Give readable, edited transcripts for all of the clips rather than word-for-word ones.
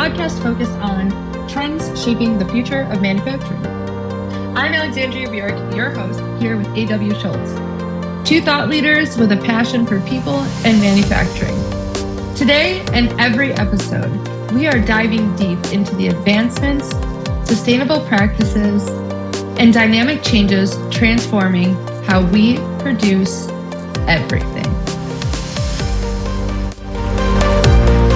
podcast focused on trends shaping the future of manufacturing. I'm Alexandria and A.W, your host, here with A.W. Schultz, two thought leaders with a passion for people and manufacturing. Today and every episode, we are diving deep into the advancements, sustainable practices, and dynamic changes transforming how we produce everything.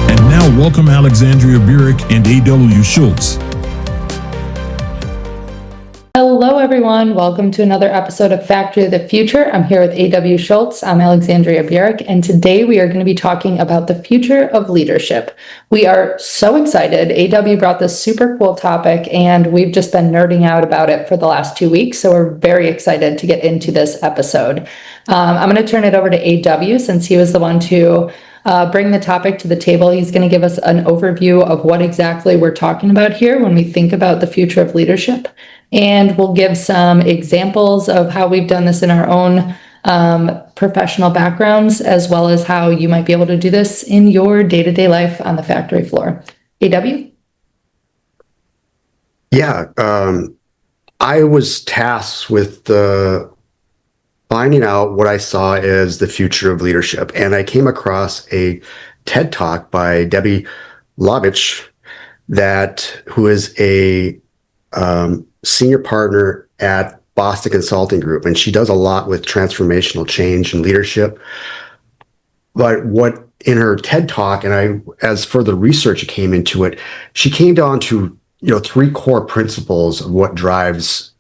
And now welcome Alexandria and A.W. Schultz. Hello, everyone. Welcome to another episode of Factory of the Future. I'm here with A.W. Schultz. I'm Alexandria Burek, and today we are going to be talking about the future of leadership. We are so excited. A.W. brought this super cool topic, and we've just been nerding out about it for the last 2 weeks, so we're very excited to get into this episode. I'm going to turn it over to A.W. since he was the one to bring the topic to the table. He's going to give us an overview of what exactly we're talking about here when we think about the future of leadership. And we'll give some examples of how we've done this in our own professional backgrounds, as well as how you might be able to do this in your day-to-day life on the factory floor. A.W.? Yeah, I was tasked with finding out what I saw as the future of leadership. And I came across a TED Talk by Debbie Lovich, who is a senior partner at Boston Consulting Group, and she does a lot with transformational change and leadership. But what in her TED Talk, and as further research came into it, she came down to three core principles of what drives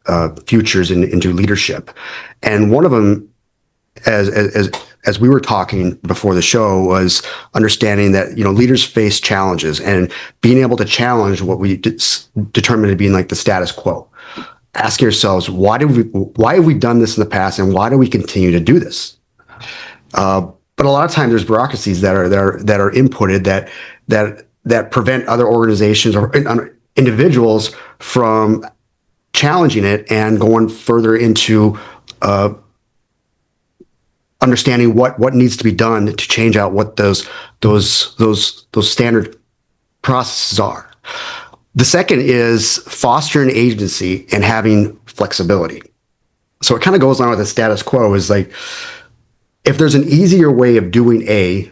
futures into leadership, and one of them, as we were talking before the show, was understanding that leaders face challenges and being able to challenge what we determine to be like the status quo. Ask yourselves, why have we done this in the past, and why do we continue to do this? But a lot of times there's bureaucracies that are inputted that prevent other organizations or individuals from challenging it and going further into understanding what needs to be done to change out what those standard processes are. The second is fostering agency and having flexibility. So it kind of goes on with the status quo, is like, if there's an easier way of doing A,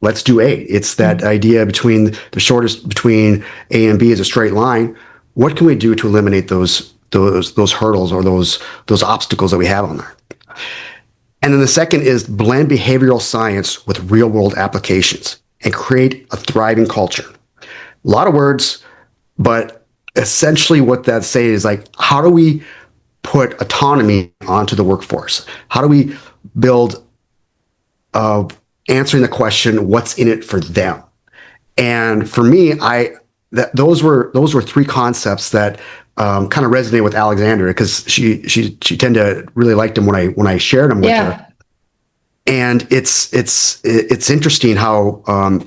let's do A. It's that idea between the shortest between A and B is a straight line. What can we do to eliminate those hurdles or those obstacles that we have on there? And then the second is blend behavioral science with real world applications and create a thriving culture. A lot of words, but essentially what that says is like, how do we put autonomy onto the workforce? How do we build answering the question, what's in it for them? And for me, those were three concepts that kind of resonate with Alexandria, because she tended to really like them when I shared them with her. And it's interesting how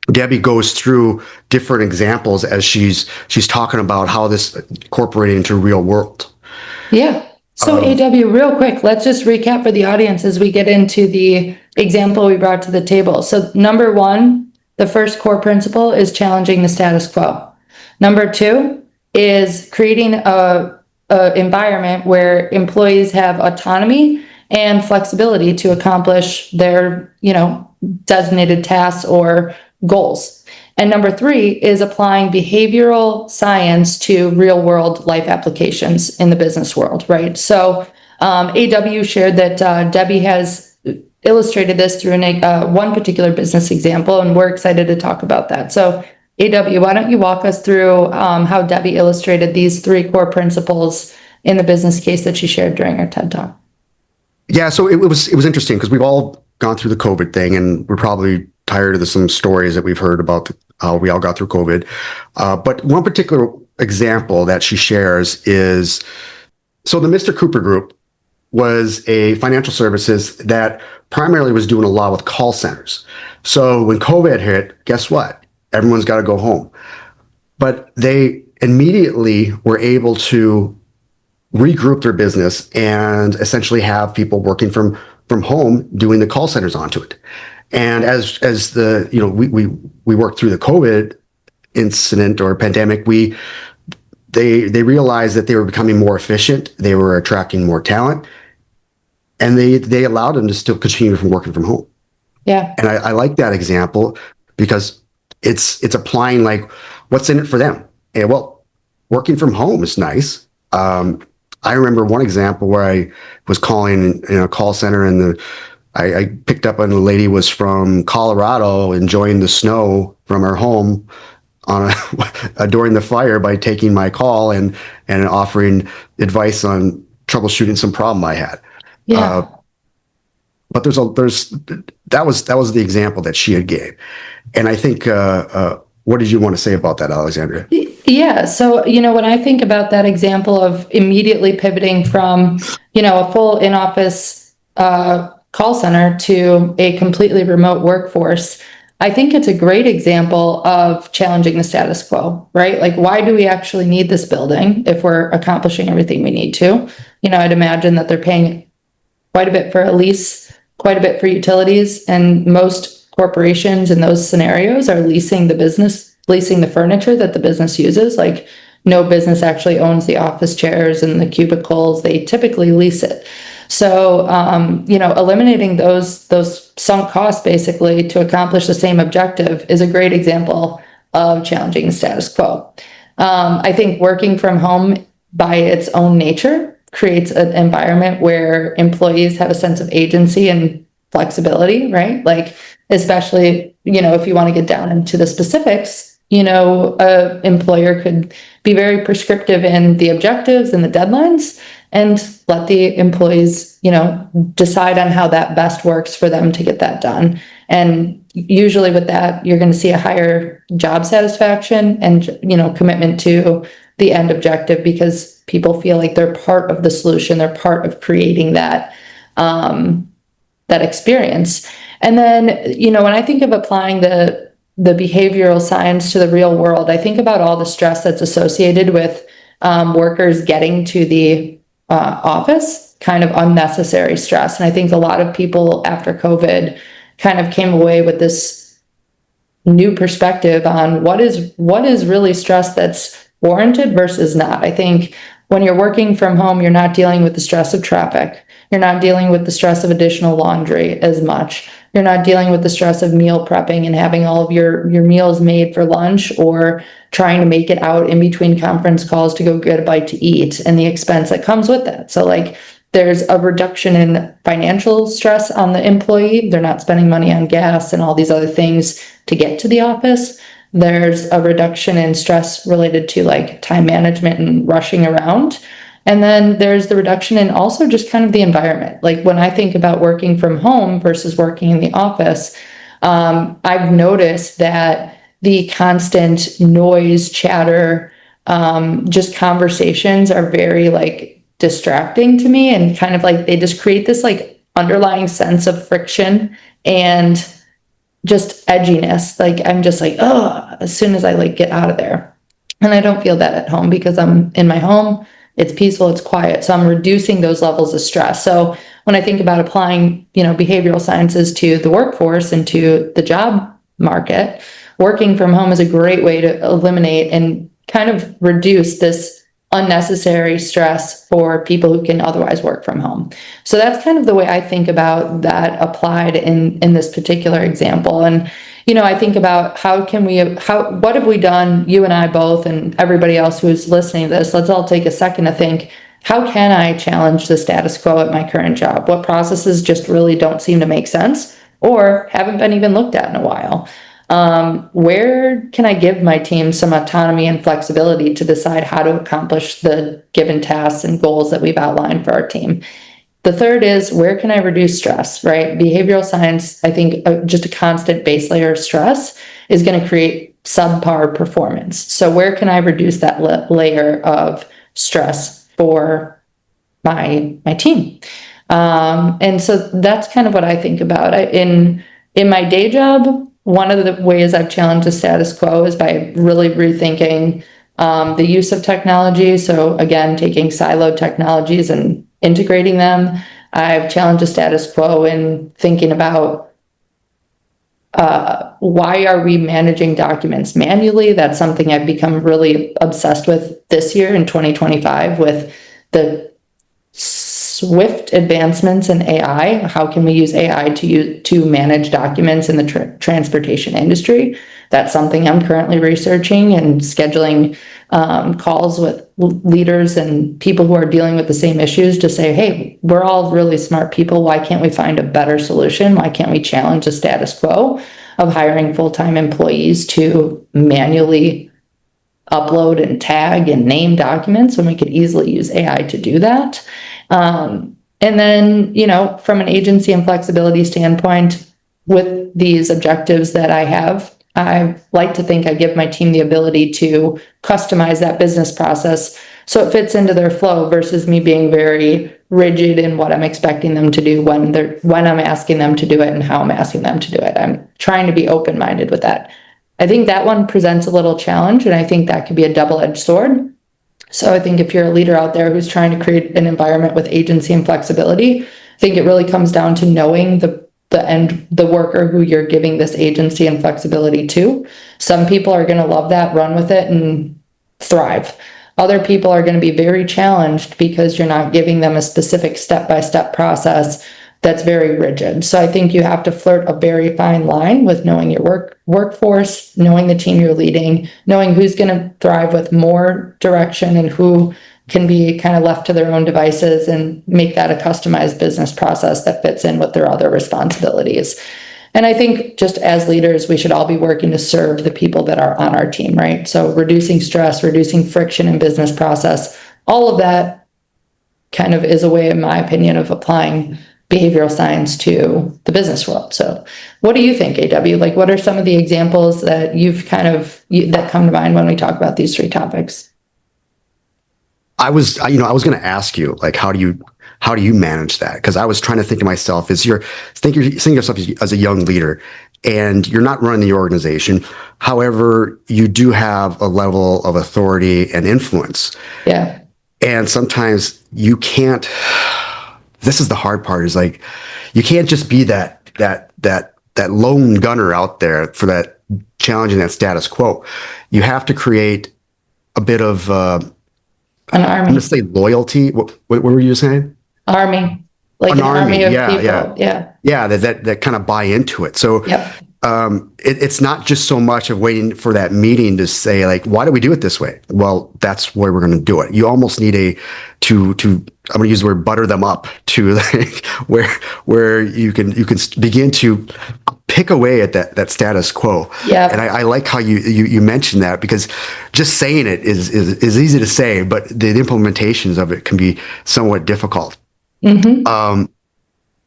Debbie goes through different examples as she's talking about how this incorporated into real world. Yeah. So A.W., real quick, let's just recap for the audience as we get into the example we brought to the table. So number one, the first core principle is challenging the status quo. Number two is creating a environment where employees have autonomy and flexibility to accomplish their, designated tasks or goals. And number three is applying behavioral science to real world life applications in the business world, right? So A.W. shared that Debbie has illustrated this through one particular business example, and we're excited to talk about that. So A.W., why don't you walk us through how Debbie illustrated these three core principles in the business case that she shared during her TED Talk? Yeah, so it was interesting because we've all gone through the COVID thing, and we're probably tired of some stories that we've heard about how we all got through COVID. But one particular example that she shares is, so the Mr. Cooper Group was a financial services that primarily was doing a lot with call centers. So when COVID hit, guess what? Everyone's got to go home. But they immediately were able to regroup their business and essentially have people working from home doing the call centers onto it. And as the we worked through the COVID incident or pandemic, they realized that they were becoming more efficient, they were attracting more talent, and they allowed them to still continue from working from home. Yeah. And I like that example because it's applying like what's in it for them. And well, working from home is nice. I remember one example where I was calling in a call center, and I picked up on the lady was from Colorado, enjoying the snow from her home on during the fire by taking my call and offering advice on troubleshooting some problem I had. Yeah. But that was the example that she had gave, and I think what did you want to say about that, Alexandria? Yeah. So, when I think about that example of immediately pivoting from, a full in-office call center to a completely remote workforce, I think it's a great example of challenging the status quo, right? Like, why do we actually need this building if we're accomplishing everything we need to? I'd imagine that they're paying quite a bit for a lease, quite a bit for utilities, and most corporations in those scenarios are leasing the furniture that the business uses. Like, no business actually owns the office chairs and the cubicles. They typically lease it. So, eliminating those sunk costs basically to accomplish the same objective is a great example of challenging the status quo. I think working from home by its own nature creates an environment where employees have a sense of agency and flexibility, right? Like, especially, if you want to get down into the specifics, a employer could be very prescriptive in the objectives and the deadlines and let the employees, decide on how that best works for them to get that done. And usually with that, you're going to see a higher job satisfaction and, commitment to the end objective because people feel like they're part of the solution. They're part of creating that experience. And then, when I think of applying the behavioral science to the real world, I think about all the stress that's associated with workers getting to the office, kind of unnecessary stress. And I think a lot of people after COVID kind of came away with this new perspective on what is really stress that's warranted versus not. I think when you're working from home, you're not dealing with the stress of traffic. You're not dealing with the stress of additional laundry as much. You're not dealing with the stress of meal prepping and having all of your meals made for lunch or trying to make it out in between conference calls to go get a bite to eat and the expense that comes with that. So like there's a reduction in financial stress on the employee. They're not spending money on gas and all these other things to get to the office. There's a reduction in stress related to like time management and rushing around. And then there's the reduction in also just kind of the environment. Like when I think about working from home versus working in the office, I've noticed that the constant noise, chatter, just conversations are very like distracting to me and kind of like they just create this like underlying sense of friction and just edginess. Like I'm just like, oh, as soon as I like get out of there. And I don't feel that at home because I'm in my home. It's peaceful, it's quiet. So I'm reducing those levels of stress. So when I think about applying, behavioral sciences to the workforce and to the job market, working from home is a great way to eliminate and kind of reduce this unnecessary stress for people who can otherwise work from home. So that's kind of the way I think about that applied in this particular example. And I think about what have we done, you and I both, and everybody else who's listening to this, let's all take a second to think, how can I challenge the status quo at my current job? What processes just really don't seem to make sense or haven't been even looked at in a while? Where can I give my team some autonomy and flexibility to decide how to accomplish the given tasks and goals that we've outlined for our team? The third is, where can I reduce stress, right? Behavioral science, I think just a constant base layer of stress is going to create subpar performance. So where can I reduce that layer of stress for my team? And so that's kind of what I think about. In my day job, one of the ways I've challenged the status quo is by really rethinking the use of technology. So again, taking siloed technologies and integrating them. I've challenged the status quo in thinking about Why are we managing documents manually? That's something I've become really obsessed with this year in 2025 with the swift advancements in AI. How can we use AI to manage documents in the transportation industry? That's something I'm currently researching and scheduling calls with leaders and people who are dealing with the same issues to say, hey, we're all really smart people. Why can't we find a better solution? Why can't we challenge the status quo of hiring full-time employees to manually upload and tag and name documents when we could easily use AI to do that? And then, from an agency and flexibility standpoint, with these objectives that I like to think I give my team the ability to customize that business process so it fits into their flow versus me being very rigid in what I'm expecting them to do when I'm asking them to do it and how I'm asking them to do it. I'm trying to be open-minded with that. I think that one presents a little challenge, and I think that could be a double-edged sword. So I think if you're a leader out there who's trying to create an environment with agency and flexibility, I think it really comes down to knowing the worker who you're giving this agency and flexibility to. Some people are going to love that, run with it, and thrive. Other people are going to be very challenged because you're not giving them a specific step-by-step process that's very rigid. So I think you have to flirt a very fine line with knowing your workforce, knowing the team you're leading, knowing who's going to thrive with more direction and who can be kind of left to their own devices, and make that a customized business process that fits in with their other responsibilities. And I think just as leaders, we should all be working to serve the people that are on our team, right? So reducing stress, reducing friction in business process, all of that kind of is a way, in my opinion, of applying behavioral science to the business world. So what do you think, A.W.? Like, what are some of the examples that that come to mind when we talk about these three topics? I was going to ask you, like, how do you manage that? Because I was trying to think to myself, you're seeing yourself as a young leader, and you're not running the organization. However, you do have a level of authority and influence. Yeah. And sometimes you can't. This is the hard part. Is like, you can't just be that lone gunner out there for that challenging that status quo. You have to create a bit of an army. I'm going to say loyalty. What were you saying? Army, like an army of people. Yeah. That kind of buy into it. So yep. It's not just so much of waiting for that meeting to say, like, why do we do it this way? Well, that's where we're going to do it. You almost need I'm going to use the word butter them up to, like, where you can begin to pick away at that status quo. Yeah. And I like how you mentioned that, because just saying it is easy to say, but the implementations of it can be somewhat difficult. Mm-hmm.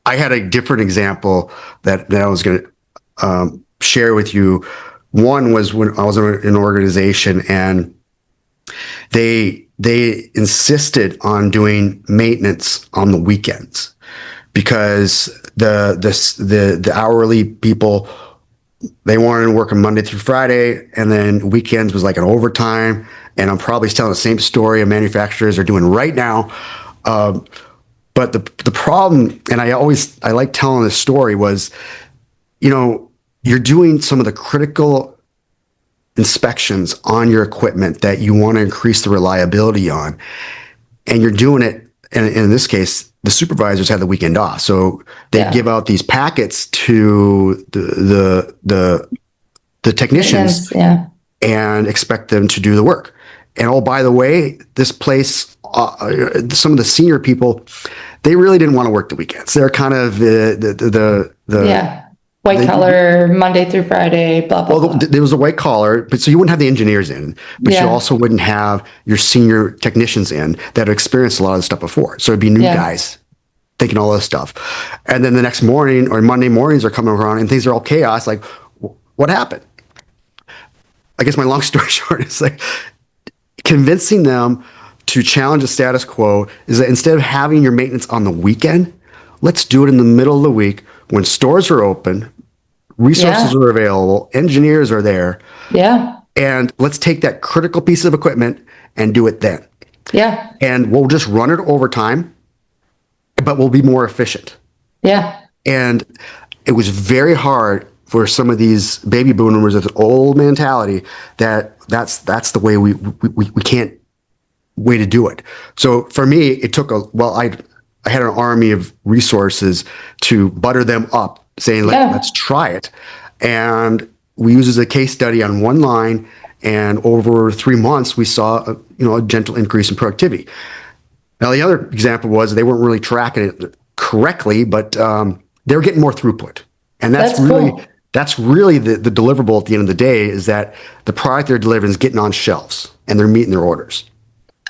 I had a different example that I was going to share with you. One was when I was in an organization, and they insisted on doing maintenance on the weekends, because the hourly people, they wanted to work on Monday through Friday, and then weekends was like an overtime. And I'm probably telling the same story manufacturers are doing right now. But the problem, and I like telling this story, was, you're doing some of the critical inspections on your equipment that you want to increase the reliability on, and you're doing it. And in this case, the supervisors had the weekend off, so they give out these packets to the technicians, and expect them to do the work. And oh, by the way, this place, some of the senior people, they really didn't want to work the weekends. They're kind of the white collar, Monday through Friday, blah, blah, blah. There was a white collar, but so you wouldn't have the engineers in, but you also wouldn't have your senior technicians in that have experienced a lot of this stuff before. So it'd be new guys thinking all this stuff. And then the next morning or Monday mornings are coming around and things are all chaos. Like, what happened? I guess my long story short is, like, convincing them to challenge the status quo is that instead of having your maintenance on the weekend, let's do it in the middle of the week when stores are open, resources are available, engineers are there. Yeah. And let's take that critical piece of equipment and do it then. Yeah. And we'll just run it overtime, but we'll be more efficient. Yeah. And it was very hard for some of these baby boomers with an old mentality that's the way we can't way to do it. So for me, it took I had an army of resources to butter them up, saying, let's try it. And we used as a case study on one line, and over 3 months, we saw a gentle increase in productivity. Now, the other example was they weren't really tracking it correctly, but they were getting more throughput. And that's really cool. That's really the deliverable at the end of the day, is that the product they're delivering is getting on shelves and they're meeting their orders.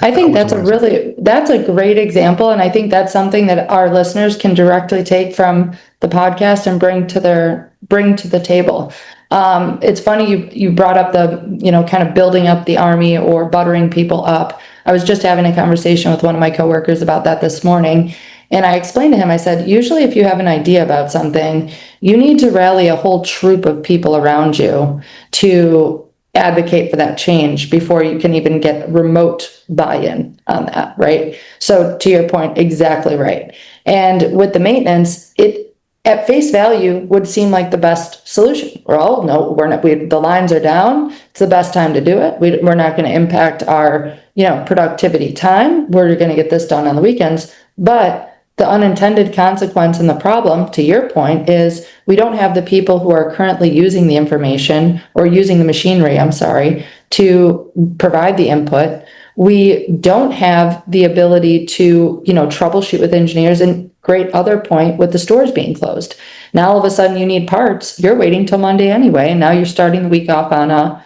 I think that's a great example. And I think that's something that our listeners can directly take from the podcast and bring to the table. It's funny you brought up the, kind of building up the army or buttering people up. I was just having a conversation with one of my coworkers about that this morning. And I explained to him, I said, usually if you have an idea about something, you need to rally a whole troop of people around you to advocate for that change before you can even get remote buy-in on that, right? So to your point, exactly right. And with the maintenance, it at face value would seem like the best solution. Well, no, we're not. The lines are down. It's the best time to do it. We're not going to impact our, productivity time. We're going to get this done on the weekends. But the unintended consequence and the problem, to your point, is we don't have the people who are currently using the information or using the machinery, to provide the input. We don't have the ability to, troubleshoot with engineers. And great other point with the stores being closed. Now all of a sudden you need parts. You're waiting till Monday anyway, and now you're starting the week off on a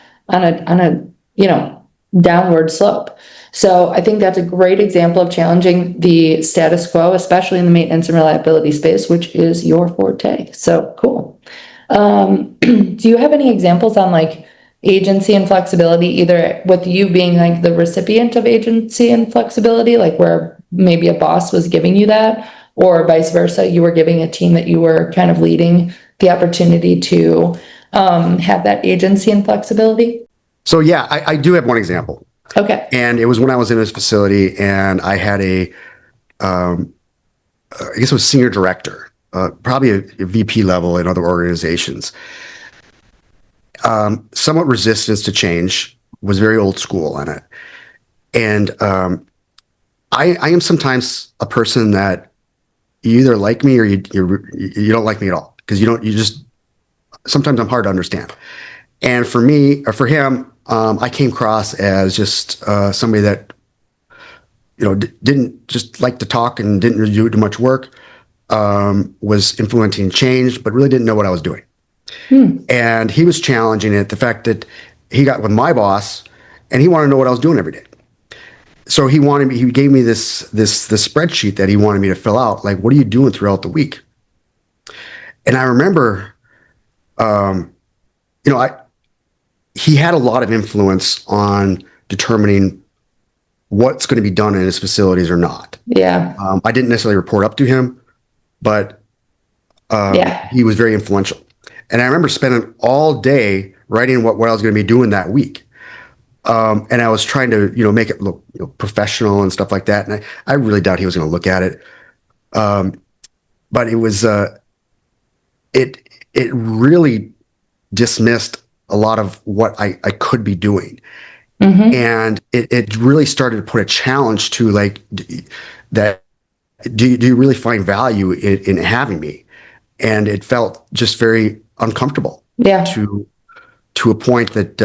downward slope. So I think that's a great example of challenging the status quo, especially in the maintenance and reliability space, which is your forte. So cool. Do you have any examples on agency and flexibility, either with you being the recipient of agency and flexibility, where maybe a boss was giving you that, or vice versa, you were giving a team that you were kind of leading the opportunity to have that agency and flexibility? So yeah, I do have one example. Okay. And it was when I was in this facility, and I had I guess it was senior director, probably a VP level in other organizations. Somewhat resistance to change, was very old school on it. And I am sometimes a person that you either like me or you don't like me at all, because sometimes I'm hard to understand. And for me, or for him, I came across as just somebody that, didn't just like to talk and didn't really do much work, was implementing change, but really didn't know what I was doing. And he was challenging it, the fact that he got with my boss and he wanted to know what I was doing every day. So he gave me this spreadsheet that he wanted me to fill out. What are you doing throughout the week? And I remember, he had a lot of influence on determining what's going to be done in his facilities or not. Yeah. I didn't necessarily report up to him, but he was very influential. And I remember spending all day writing what I was going to be doing that week. And I was trying to, make it look professional and stuff like that. And I really doubt he was going to look at it. But it was, it really dismissed a lot of what I could be doing. Mm-hmm. And it really started to put a challenge to that. Do you really find value in having me? And it felt just very uncomfortable. Yeah. To a point that,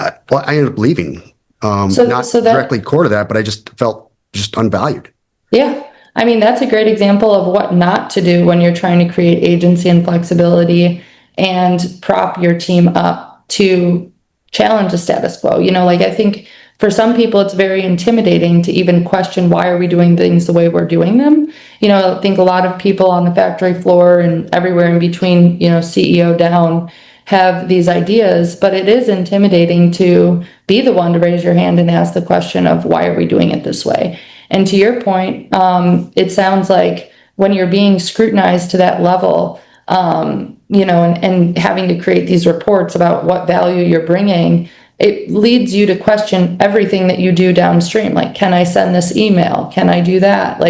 I ended up leaving. Not directly core to that, but I just felt just unvalued. Yeah. I mean, that's a great example of what not to do when you're trying to create agency and flexibility and prop your team up to challenge the status quo. I think for some people, it's very intimidating to even question, why are we doing things the way we're doing them? I think a lot of people on the factory floor and everywhere in between, CEO down, have these ideas, but it is intimidating to be the one to raise your hand and ask the question of, why are we doing it this way? And to your point, it sounds like when you're being scrutinized to that level, and having to create these reports about what value you're bringing, it leads you to question everything that you do downstream. Can I send this email? Can I do that?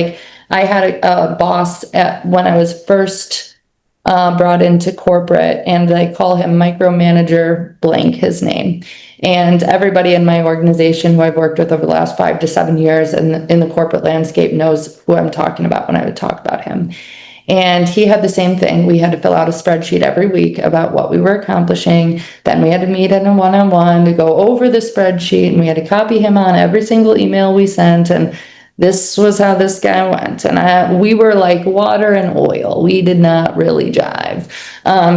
I had a boss when I was first brought into corporate, and I call him micromanager blank, his name. And everybody in my organization who I've worked with over the last 5 to 7 years in the corporate landscape knows who I'm talking about when I would talk about him. And he had the same thing. We had to fill out a spreadsheet every week about what we were accomplishing. Then we had to meet in a one-on-one to go over the spreadsheet, and we had to copy him on every single email we sent. And this was how this guy went. And we were like water and oil. We did not really jive,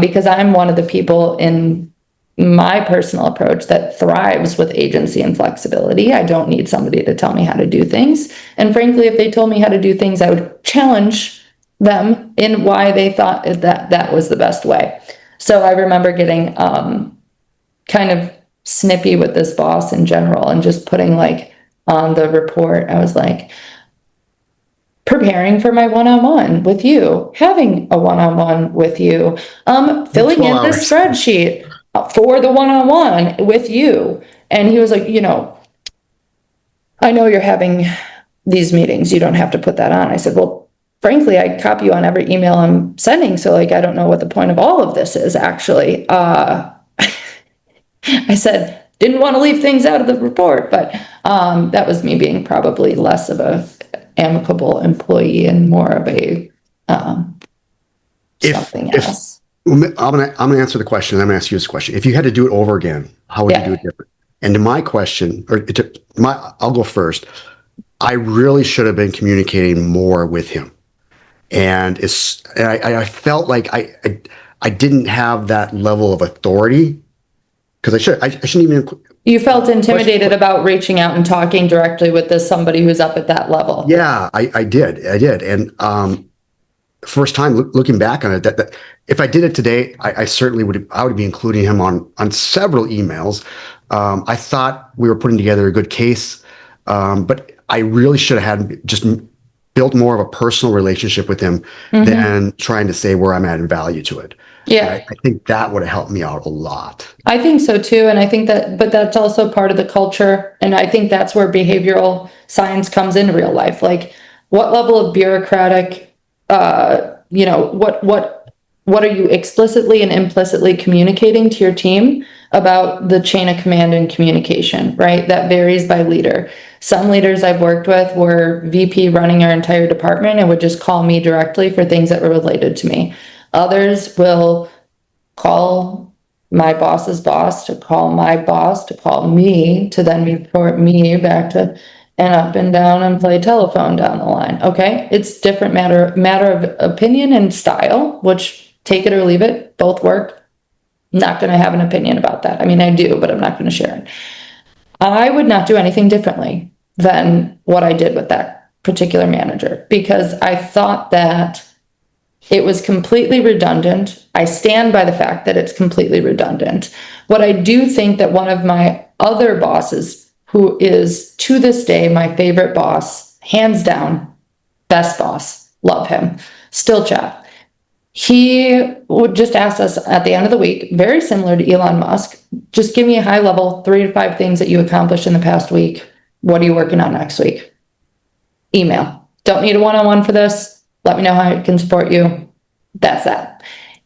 because I'm one of the people in my personal approach that thrives with agency and flexibility. I don't need somebody to tell me how to do things. And frankly, if they told me how to do things, I would challenge them in why they thought that was the best way. So I remember getting kind of snippy with this boss in general and just putting like on the report, I was like, preparing for my one-on-one with you, having a one-on-one with you, filling in the spreadsheet for the one-on-one with you. And he was like, I know you're having these meetings. You don't have to put that on. I said, well, frankly, I copy you on every email I'm sending. So like, I don't know what the point of all of this is actually. I said, didn't want to leave things out of the report, but that was me being probably less of a amicable employee and more of a something else. I'm gonna answer the question, and I'm gonna ask you this question. If you had to do it over again, how would you do it different? And to my question, I'll go first. I really should have been communicating more with him, and I felt like I didn't have that level of authority because I shouldn't even. You felt intimidated about reaching out and talking directly with somebody who's up at that level. Yeah, I did, and first time looking back on it, that if I did it today, I certainly would. I would be including him on several emails. I thought we were putting together a good case, but I really should have had just built more of a personal relationship with him than trying to say where I'm adding value to it. Yeah. I think that would have helped me out a lot. I think so too. And I think but that's also part of the culture. And I think that's where behavioral science comes in real life. Like what level of bureaucratic, what are you explicitly and implicitly communicating to your team about the chain of command and communication, right? That varies by leader. Some leaders I've worked with were VP running our entire department and would just call me directly for things that were related to me. Others will call my boss's boss to call my boss to call me to then report me back to and up and down and play telephone down the line. Okay, it's different matter of opinion and style, which take it or leave it, both work. Not going to have an opinion about that. I mean, I do, but I'm not going to share it. I would not do anything differently than what I did with that particular manager because I thought that it was completely redundant. I stand by the fact that it's completely redundant. What I do think that one of my other bosses, who is to this day my favorite boss, hands down, best boss, love him, still chat. He would just ask us at the end of the week, very similar to Elon Musk, just give me a high level 3 to 5 things that you accomplished in the past week. What are you working on next week? Email. Don't need a one-on-one for this. Let me know how I can support you. That's that.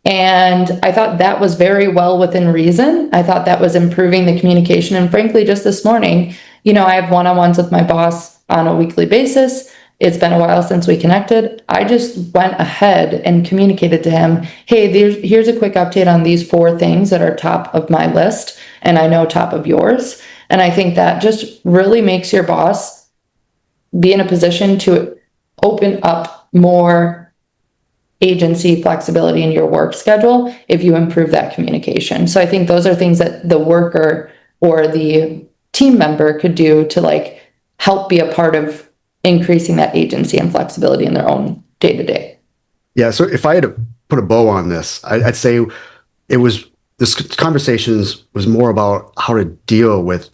And I thought that was very well within reason. I thought that was improving the communication. And frankly, just this morning, I have one-on-ones with my boss on a weekly basis. It's been a while since we connected. I just went ahead and communicated to him, hey, here's a quick update on these 4 things that are top of my list, and I know top of yours. And I think that just really makes your boss be in a position to open up more agency flexibility in your work schedule if you improve that communication. So I think those are things that the worker or the team member could do to help be a part of increasing that agency and flexibility in their own day-to-day. Yeah. So if I had to put a bow on this, I'd say this conversations was more about how to deal with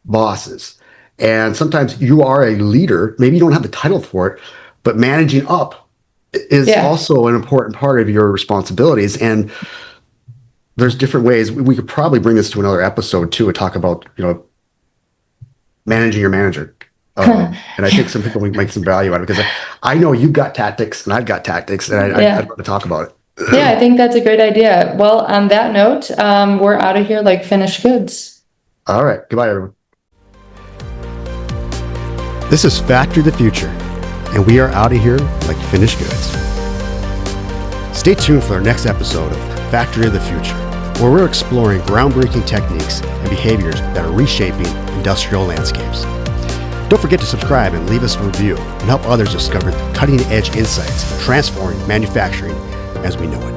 bosses. And sometimes you are a leader, maybe you don't have the title for it, but managing up is also an important part of your responsibilities. And there's different ways. We could probably bring this to another episode too and talk about, managing your manager. And I think some people would make some value out of it because I know you've got tactics and I've got tactics and I'd love to talk about it. Yeah, I think that's a great idea. Well, on that note, we're out of here like finished goods. All right. Goodbye, everyone. This is Factory of the Future, and we are out of here like finished goods. Stay tuned for our next episode of Factory of the Future, where we're exploring groundbreaking techniques and behaviors that are reshaping industrial landscapes. Don't forget to subscribe and leave us a review and help others discover the cutting-edge insights transforming manufacturing as we know it.